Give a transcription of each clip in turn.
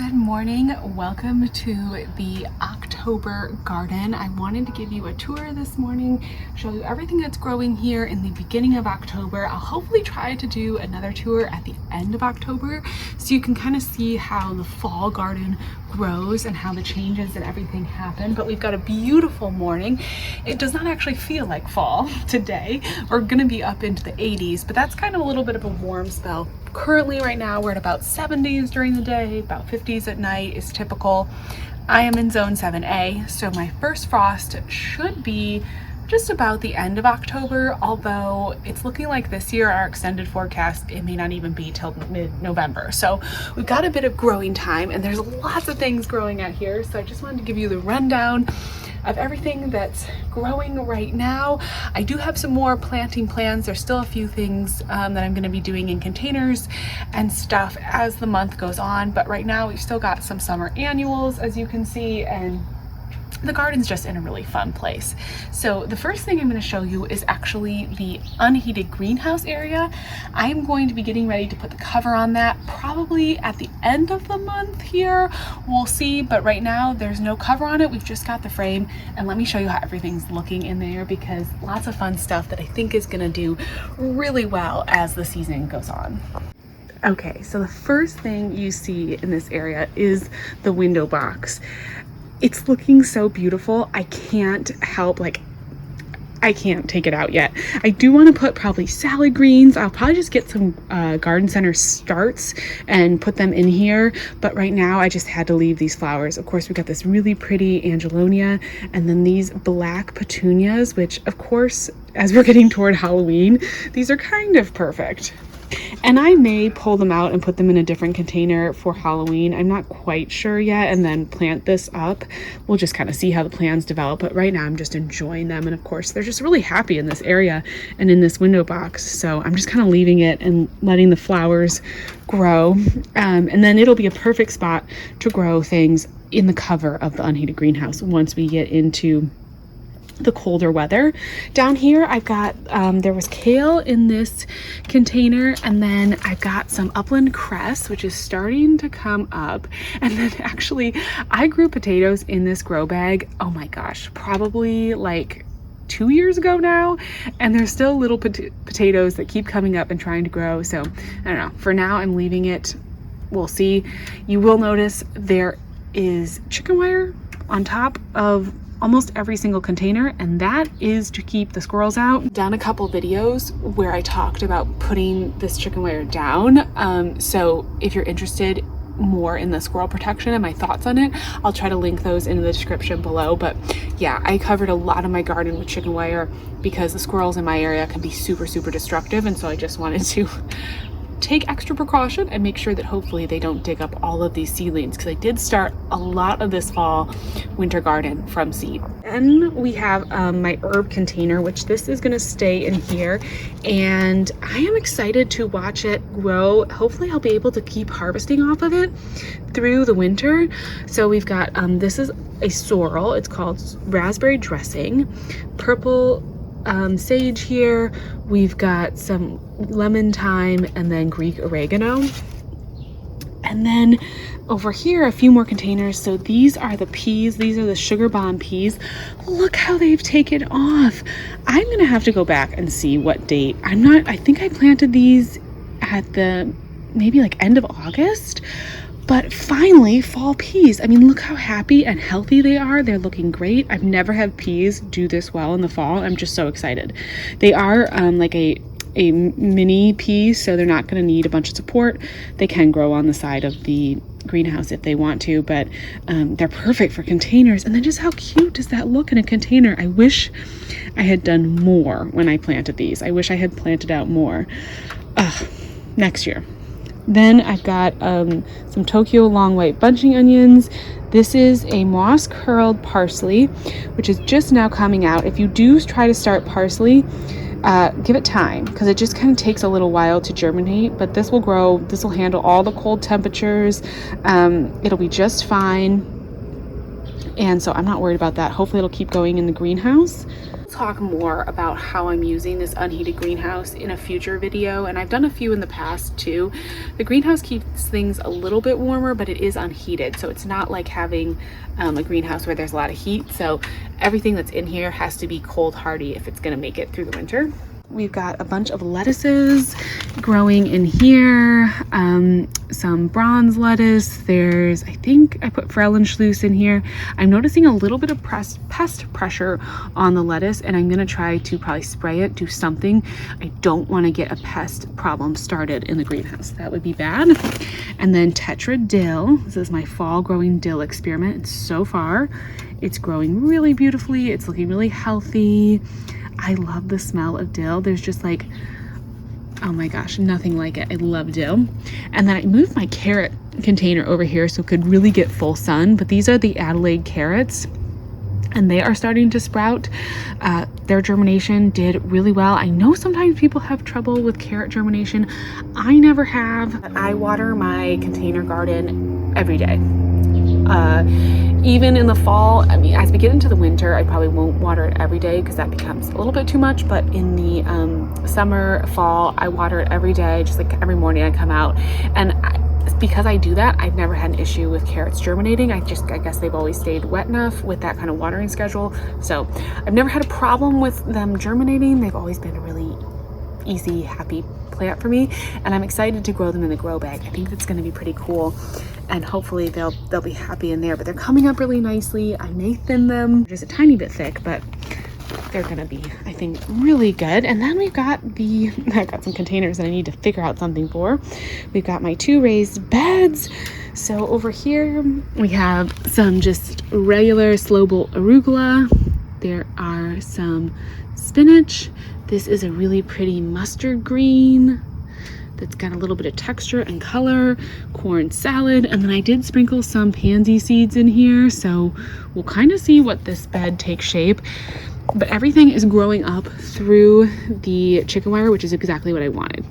Good morning. Welcome to the October garden. I wanted to give you a tour this morning, show you everything that's growing here in the beginning of October. I'll hopefully try to do another tour at the end of October so you can kind of see how the fall garden grows and how the changes and everything happen. But we've got a beautiful morning. It does not actually feel like fall today. We're gonna be up into the 80s, but that's kind of a little bit of a warm spell. Currently right now we're at about 70s during the day, about 50s at night is typical. I am in zone 7A, so my first frost should be just about the end of October, although it's looking like this year, our extended forecast, it may not even be till mid-November. So we've got a bit of growing time and there's lots of things growing out here. So I just wanted to give you the rundown of everything that's growing right now. I do have some more planting plans. There's still a few things that I'm gonna be doing in containers and stuff as the month goes on. But right now we've still got some summer annuals, as you can see, and the garden's just in a really fun place. So the first thing I'm going to show you is actually the unheated greenhouse area. I'm going to be getting ready to put the cover on that probably at the end of the month here. We'll see, but right now there's no cover on it. We've just got the frame, and let me show you how everything's looking in there, because lots of fun stuff that I think is going to do really well as the season goes on. Okay, so the first thing you see in this area is the window box. It's looking so beautiful. I can't help, I can't take it out yet. I do want to put probably salad greens. I'll probably just get some garden center starts and put them in here. But right now I just had to leave these flowers. Of course, we got this really pretty angelonia and then these black petunias, which of course, as we're getting toward Halloween, these are kind of perfect. And I may pull them out and put them in a different container for Halloween. I'm not quite sure yet, and then plant this up. We'll just kind of see how the plans develop. But right now I'm just enjoying them. And of course, they're just really happy in this area and in this window box. So I'm just kind of leaving it and letting the flowers grow. And then it'll be a perfect spot to grow things in the cover of the unheated greenhouse once we get into the colder weather. Down here I've got there was kale in this container, and then I've got some upland cress, which is starting to come up. And then actually I grew potatoes in this grow bag, oh my gosh, probably like 2 years ago now, and there's still little potatoes that keep coming up and trying to grow. So I don't know, for now I'm leaving it. We'll see. You will notice there is chicken wire on top of almost every single container, and that is to keep the squirrels out. Done a couple videos where I talked about putting this chicken wire down. So if you're interested more in the squirrel protection and my thoughts on it, I'll try to link those in the description below. But yeah, I covered a lot of my garden with chicken wire because the squirrels in my area can be super destructive, and so I just wanted to take extra precaution and make sure that hopefully they don't dig up all of these seedlings, because I did start a lot of this fall winter garden from seed. And we have my herb container, which this is going to stay in here, and I am excited to watch it grow. Hopefully I'll be able to keep harvesting off of it through the winter. So we've got this is a sorrel. It's called raspberry dressing, purple sage here. We've got some lemon thyme and then Greek oregano. And then over here, a few more containers. So these are the peas. These are the sugar bomb peas. Look how they've taken off. I'm gonna have to go back and see what date. I think I planted these at the maybe like end of August. But finally, fall peas. I mean, look how happy and healthy they are. They're looking great. I've never had peas do this well in the fall. I'm just so excited. They are like a mini pea, so they're not going to need a bunch of support. They can grow on the side of the greenhouse if they want to, but they're perfect for containers. And then just how cute does that look in a container? I wish I had done more when I planted these. I wish I had planted out more. Next year. Then I've got some Tokyo long white bunching onions. This is a moss curled parsley, which is just now coming out. If you do try to start parsley, give it time, because it just kind of takes a little while to germinate, but this will grow. This will handle all the cold temperatures. It'll be just fine. And so I'm not worried about that. Hopefully it'll keep going in the greenhouse. talk more about how I'm using this unheated greenhouse in a future video, and I've done a few in the past too. The greenhouse keeps things a little bit warmer, but it is unheated, so it's not like having a greenhouse where there's a lot of heat. So everything that's in here has to be cold hardy if it's going to make it through the winter. We've got a bunch of lettuces growing in here, some bronze lettuce. There's, I think I put Frauenschluss in here. I'm noticing a little bit of pest pressure on the lettuce, and I'm gonna try to probably spray it, do something. I don't wanna get a pest problem started in the greenhouse. That would be bad. And then Tetra dill. This is my fall growing dill experiment. And so far, it's growing really beautifully. It's looking really healthy. I love the smell of dill. There's just like, oh my gosh, nothing like it. I love dill. And then I moved my carrot container over here so it could really get full sun, but these are the Adelaide carrots and they are starting to sprout. Their germination did really well. I know sometimes people have trouble with carrot germination. I never have. I water my container garden every day. Even in the fall, I mean, as we get into the winter, I probably won't water it every day because that becomes a little bit too much. But in the summer, fall, I water it every day, just like every morning I come out. And because I do that, I've never had an issue with carrots germinating. I guess they've always stayed wet enough with that kind of watering schedule. So I've never had a problem with them germinating. They've always been a really easy, happy plant for me, and I'm excited to grow them in the grow bag. I think that's going to be pretty cool, and hopefully they'll be happy in there. But they're coming up really nicely. I may thin them just a tiny bit thick, but they're gonna be, I think, really good. And then we've got I've got some containers that I need to figure out something for. We've got my 2 raised beds. So over here we have some just regular slow bolt arugula. There are some spinach. This is a really pretty mustard green that's got a little bit of texture and color, corn salad, and then I did sprinkle some pansy seeds in here, so we'll kind of see what this bed takes shape. But everything is growing up through the chicken wire, which is exactly what I wanted.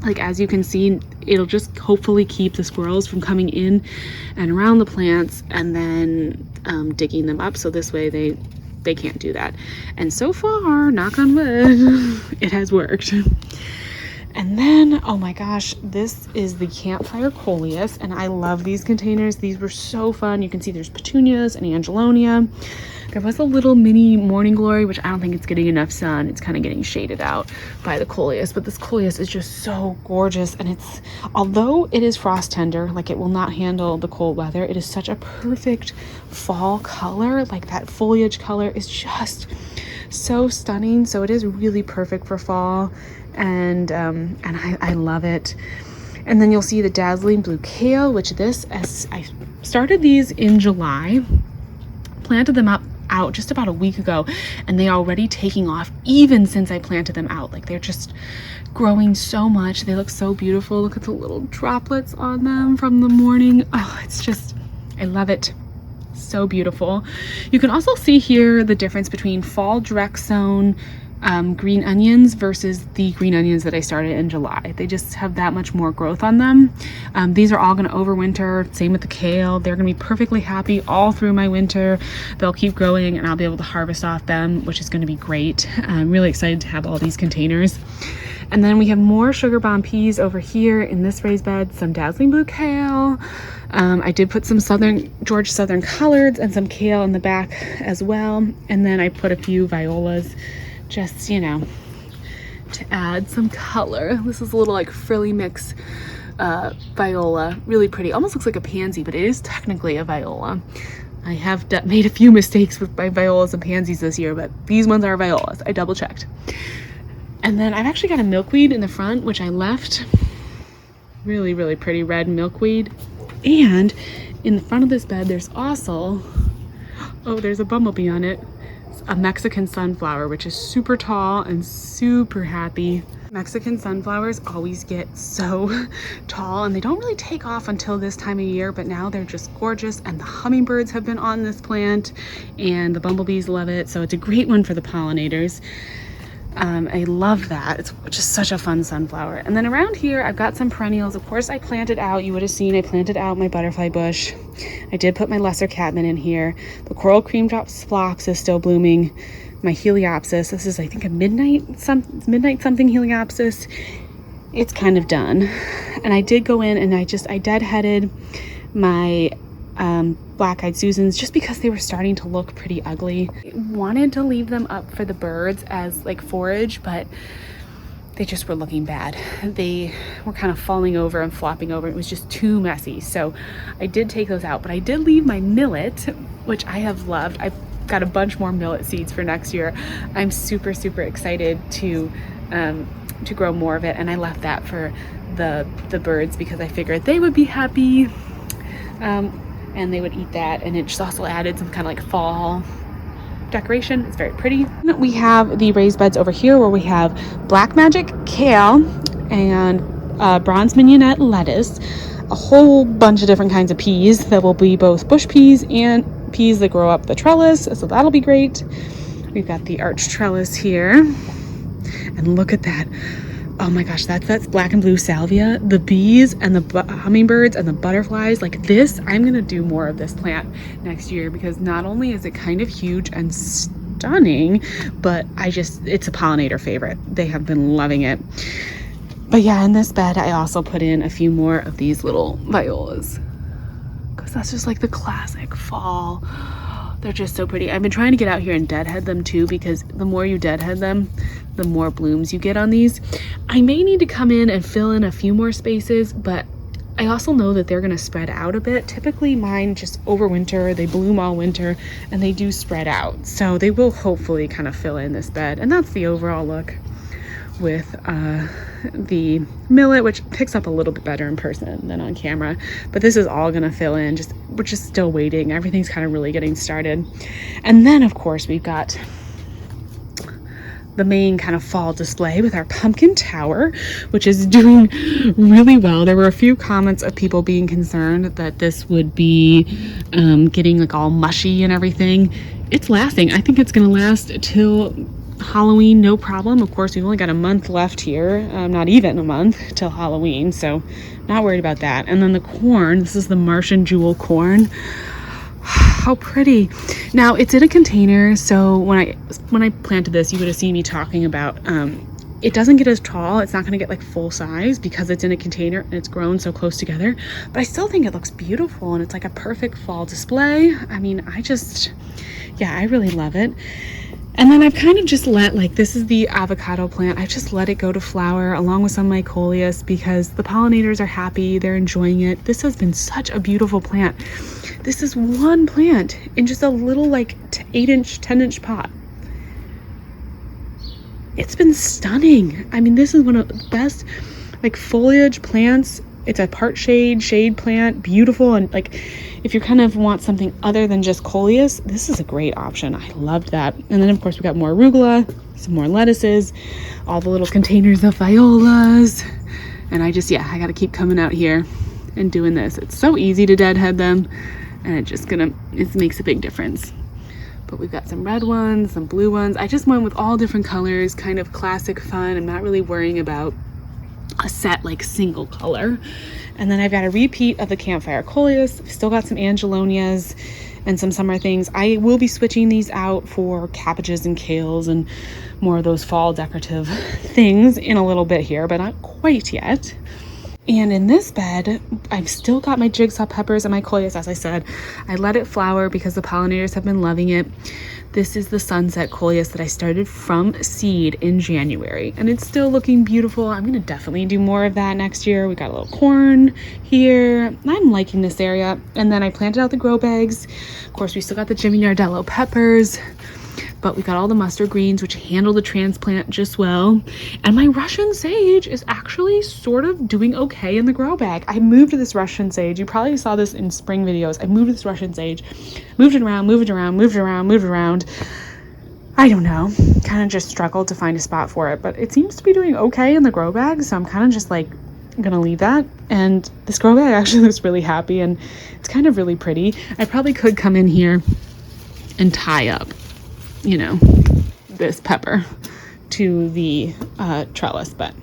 Like, as you can see, it'll just hopefully keep the squirrels from coming in and around the plants and then digging them up, so this way they can't do that. And so far, knock on wood, it has worked. And then, oh my gosh, this is the campfire coleus, and I love these containers. These were so fun. You can see there's petunias and angelonia. There was a little mini morning glory, which I don't think it's getting enough sun. It's kind of getting shaded out by the coleus, but this coleus is just so gorgeous. And it's, although it is frost tender, like it will not handle the cold weather, it is such a perfect fall color. Like that foliage color is just so stunning. So it is really perfect for fall, and I love it. And then you'll see the dazzling blue kale, which as I started these in July, planted them out just about a week ago, and they are already taking off even since I planted them out. Like, they're just growing so much. They look so beautiful. Look at the little droplets on them from the morning. Oh, it's just, I love it. So beautiful. You can also see here the difference between fall direct sown green onions versus the green onions that I started in July. They just have that much more growth on them. These are all going to overwinter. Same with the kale. They're going to be perfectly happy all through my winter. They'll keep growing and I'll be able to harvest off them, which is going to be great. I'm really excited to have all these containers. And then we have more sugar bomb peas over here in this raised bed, some dazzling blue kale. I did put some Georgia Southern collards and some kale in the back as well. And then I put a few violas, just, you know, to add some color. This is a little like frilly mix viola, really pretty. Almost looks like a pansy, but it is technically a viola. I have made a few mistakes with my violas and pansies this year, but these ones are violas. I double checked. And then I've actually got a milkweed in the front, which I left. Really, really pretty red milkweed. And in the front of this bed, there's also, oh, there's a bumblebee on it. It's a Mexican sunflower, which is super tall and super happy. Mexican sunflowers always get so tall and they don't really take off until this time of year, but now they're just gorgeous, and the hummingbirds have been on this plant and the bumblebees love it. So it's a great one for the pollinators. I love that. It's just such a fun sunflower. And then around here, I've got some perennials. Of course, I planted out, you would have seen, I planted out my butterfly bush. I did put my lesser catmint in here. The coral cream drops phlox is still blooming. my Heliopsis. This is, I think, a midnight something Heliopsis. It's kind of done. And I did go in and I deadheaded my black-eyed Susans just because they were starting to look pretty ugly. I wanted to leave them up for the birds as like forage, but they just were looking bad. They were kind of falling over and flopping over. It was just too messy. So I did take those out, but I did leave my millet, which I have loved. I've got a bunch more millet seeds for next year. I'm super, super excited to grow more of it. And I left that for the birds because I figured they would be happy and they would eat that. And it just also added some kind of like fall decoration. It's very pretty. We have the raised beds over here where we have Black Magic kale and bronze mignonette lettuce, a whole bunch of different kinds of peas that will be both bush peas and peas that grow up the trellis, so that'll be great. We've got the arch trellis here, and look at that. Oh my gosh, that's black and blue salvia. The bees and the hummingbirds and the butterflies, like this, I'm gonna do more of this plant next year because not only is it kind of huge and stunning, but it's a pollinator favorite. They have been loving it. But yeah, in this bed, I also put in a few more of these little violas because that's just like the classic fall. They're just so pretty. I've been trying to get out here and deadhead them too, because the more you deadhead them, the more blooms you get on these. I may need to come in and fill in a few more spaces, but I also know that they're gonna spread out a bit. Typically mine just overwinter, they bloom all winter, and they do spread out. So they will hopefully kind of fill in this bed. And that's the overall look with the millet, which picks up a little bit better in person than on camera. But this is all gonna fill in, we're just still waiting. Everything's kind of really getting started. And then of course we've got the main kind of fall display with our pumpkin tower, which is doing really well. There were a few comments of people being concerned that this would be getting like all mushy and everything. It's lasting. I think it's gonna last till Halloween, no problem. Of course, we've only got a month left here, not even a month till Halloween, so not worried about that. And then the corn, this is the Martian Jewel corn. How pretty. Now it's in a container, so when I planted this, you would have seen me talking about it doesn't get as tall. It's not going to get like full size because it's in a container and it's grown so close together, but I still think it looks beautiful and it's like a perfect fall display. I mean, I really love it. And then I've kind of just let, like, this is the avocado plant. I've just let it go to flower along with some of my coleus because the pollinators are happy. They're enjoying it. This has been such a beautiful plant. This is one plant in just a little like 8-inch, 10-inch pot. It's been stunning. I mean, this is one of the best like foliage plants. It's a part shade plant, beautiful. And like, if you kind of want something other than just coleus, this is a great option. I loved that. And then of course we got more arugula, some more lettuces, all the little containers of violas. And I got to keep coming out here and doing this. It's so easy to deadhead them, and it makes a big difference. But we've got some red ones, some blue ones. I just went with all different colors, kind of classic fun. I'm not really worrying about a set like single color. And then I've got a repeat of the campfire coleus. I've still got some angelonias and some summer things. I will be switching these out for cabbages and kales and more of those fall decorative things in a little bit here, but not quite yet. And in this bed, I've still got my jigsaw peppers and my coleus. As I said, I let it flower because the pollinators have been loving it. This is the sunset coleus that I started from seed in January, and it's still looking beautiful. I'm gonna definitely do more of that next year. We got a little corn here. I'm liking this area. And then I planted out the grow bags. Of course, we still got the Jimmy Nardello peppers, but we got all the mustard greens, which handle the transplant just well. And my Russian sage is actually sort of doing okay in the grow bag. I moved this Russian sage. You probably saw this in spring videos. I moved this Russian sage, moved it around. I don't know, kind of just struggled to find a spot for it, but it seems to be doing okay in the grow bag. So I'm kind of just like gonna leave that. And this grow bag actually looks really happy, and it's kind of really pretty. I probably could come in here and tie up, you know, this pepper to the trellis, but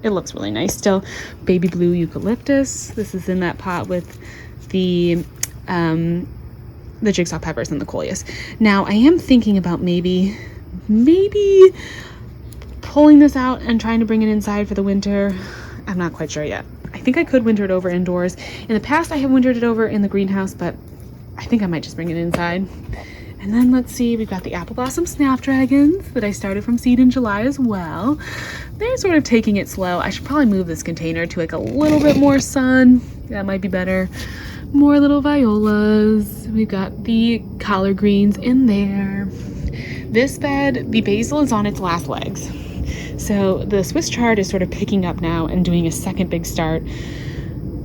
it looks really nice still. Baby blue eucalyptus. This is in that pot with the the jigsaw peppers and the coleus. Now I am thinking about maybe pulling this out and trying to bring it inside for the winter. I'm not quite sure yet. I think I could winter it over indoors. In the past I have wintered it over in the greenhouse, but I think I might just bring it inside. And then let's see, we've got the apple blossom snapdragons that I started from seed in July as well. They're sort of taking it slow. I should probably move this container to like a little bit more sun. That might be better. More little violas. We've got the collard greens in there. This bed, the basil is on its last legs. So the Swiss chard is sort of picking up now and doing a second big start.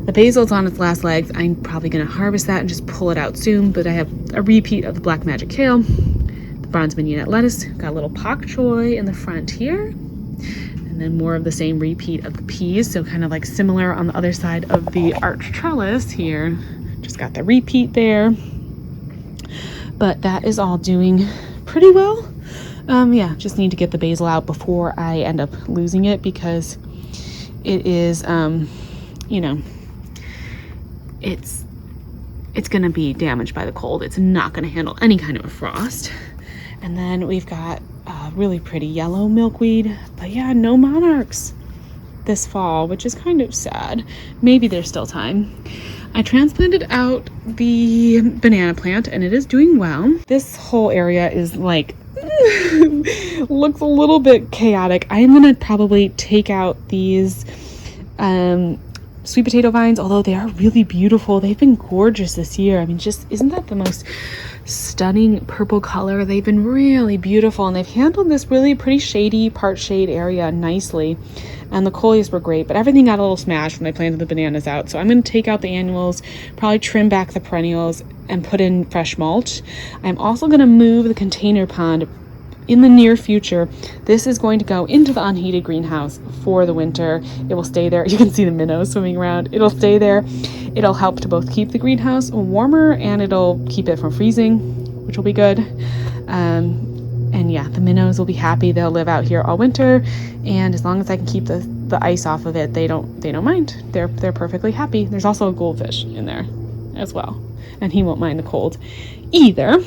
The basil's on its last legs. I'm probably gonna harvest that and just pull it out soon, but I have a repeat of the black magic kale, the bronze mignonette lettuce, got a little pak choi in the front here, and then more of the same repeat of the peas, so kind of like similar on the other side of the arch trellis here. Just got the repeat there, but that is all doing pretty well. Yeah, just need to get the basil out before I end up losing it, because it is, you know, it's gonna be damaged by the cold. It's not gonna handle any kind of a frost. And then we've got a really pretty yellow milkweed, but yeah, no monarchs this fall, which is kind of sad. Maybe there's still time. I transplanted out the banana plant and it is doing well. This whole area is like looks a little bit chaotic. I'm gonna probably take out these sweet potato vines, although they are really beautiful. They've been gorgeous this year. I mean, just isn't that the most stunning purple color? They've been really beautiful, and they've handled this really pretty shady part shade area nicely. And the coleus were great, but everything got a little smashed when I planted the bananas out. So I'm going to take out the annuals, probably trim back the perennials, and put in fresh mulch. I'm also going to move the container pond in the near future. This is going to go into the unheated greenhouse for the winter. It will stay there. You can see the minnows swimming around. It'll stay there. It'll help to both keep the greenhouse warmer and it'll keep it from freezing, which will be good. And yeah, the minnows will be happy. They'll live out here all winter, and as long as I can keep the ice off of it, they don't mind. They're perfectly happy. There's also a goldfish in there as well, and he won't mind the cold either.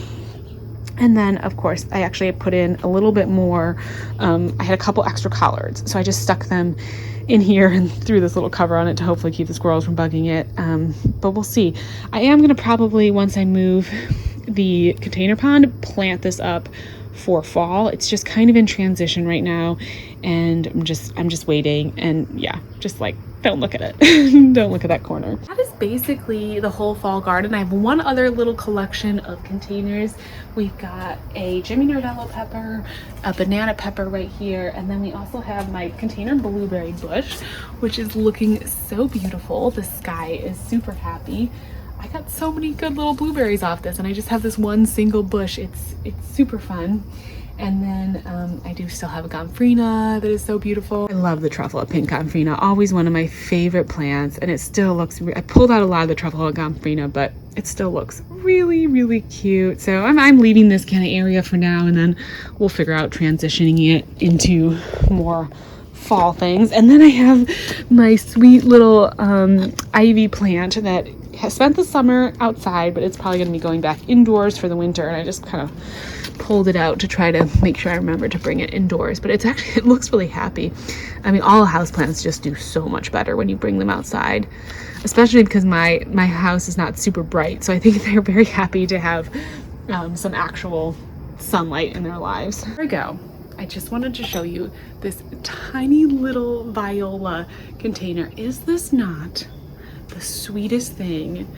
And then, of course, I actually put in a little bit more. I had a couple extra collards, so I just stuck them in here and threw this little cover on it to hopefully keep the squirrels from bugging it. But we'll see. I am going to probably, once I move the container pond, plant this up for fall. It's just kind of in transition right now, and I'm just waiting. And yeah, just like, don't look at it. Don't look at that corner. That is basically the whole fall garden. I have one other little collection of containers. We've got a Jimmy Nardello pepper, a banana pepper right here, and then we also have my container blueberry bush, which is looking so beautiful. The sky is super happy. I got so many good little blueberries off this, and I just have this one single bush. It's super fun. And then I do still have a gomphrena that is so beautiful. I love the truffle of pink gomphrena, always one of my favorite plants, and it still looks, I pulled out a lot of the truffle of gomphrena, but it still looks really, really cute. So I'm leaving this kind of area for now, and then we'll figure out transitioning it into more fall things. And then I have my sweet little ivy plant that has spent the summer outside, but it's probably going to be going back indoors for the winter, and I just kind of pulled it out to try to make sure I remember to bring it indoors. But it looks really happy. I mean, all houseplants just do so much better when you bring them outside, especially because my house is not super bright, so I think they're very happy to have some actual sunlight in their lives. There we go. I just wanted to show you this tiny little viola container. Is this not the sweetest thing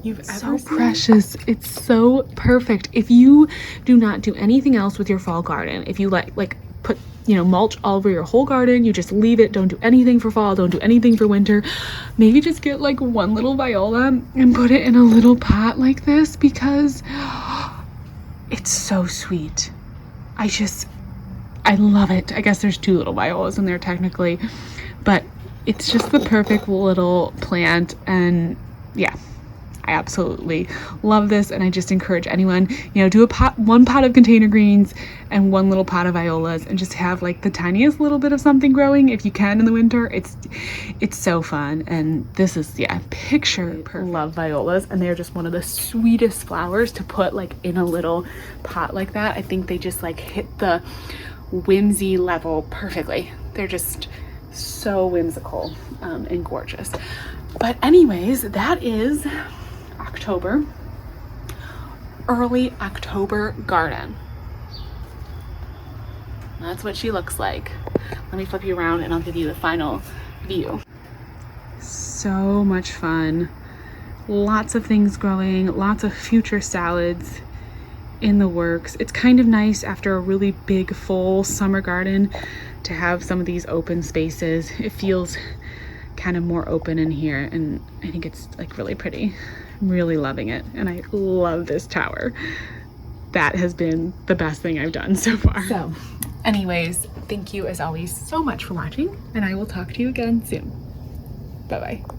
you've ever seen? So precious. It's so perfect. If you do not do anything else with your fall garden, if you like put mulch all over your whole garden, you just leave it, don't do anything for fall, don't do anything for winter, maybe just get like one little viola and put it in a little pot like this, because it's so sweet. I love it. I guess there's two little violas in there technically, but it's just the perfect little plant. And yeah, I absolutely love this, and I just encourage anyone, you know, do one pot of container greens and one little pot of violas, and just have like the tiniest little bit of something growing if you can in the winter. It's so fun, and this is, yeah, picture perfect. Love violas, and they're just one of the sweetest flowers to put like in a little pot like that. I think they just like hit the whimsy level perfectly. They're just so whimsical and gorgeous. But anyways, that is October, early October garden. That's what she looks like. Let me flip you around and I'll give you the final view. So much fun. Lots of things growing, lots of future salads in the works. It's kind of nice after a really big full summer garden to have some of these open spaces. It feels kind of more open in here, and I think it's like really pretty. I'm really loving it, and I love this tower. That has been the best thing I've done so far. So anyways, thank you as always so much for watching, and I will talk to you again soon. Bye bye.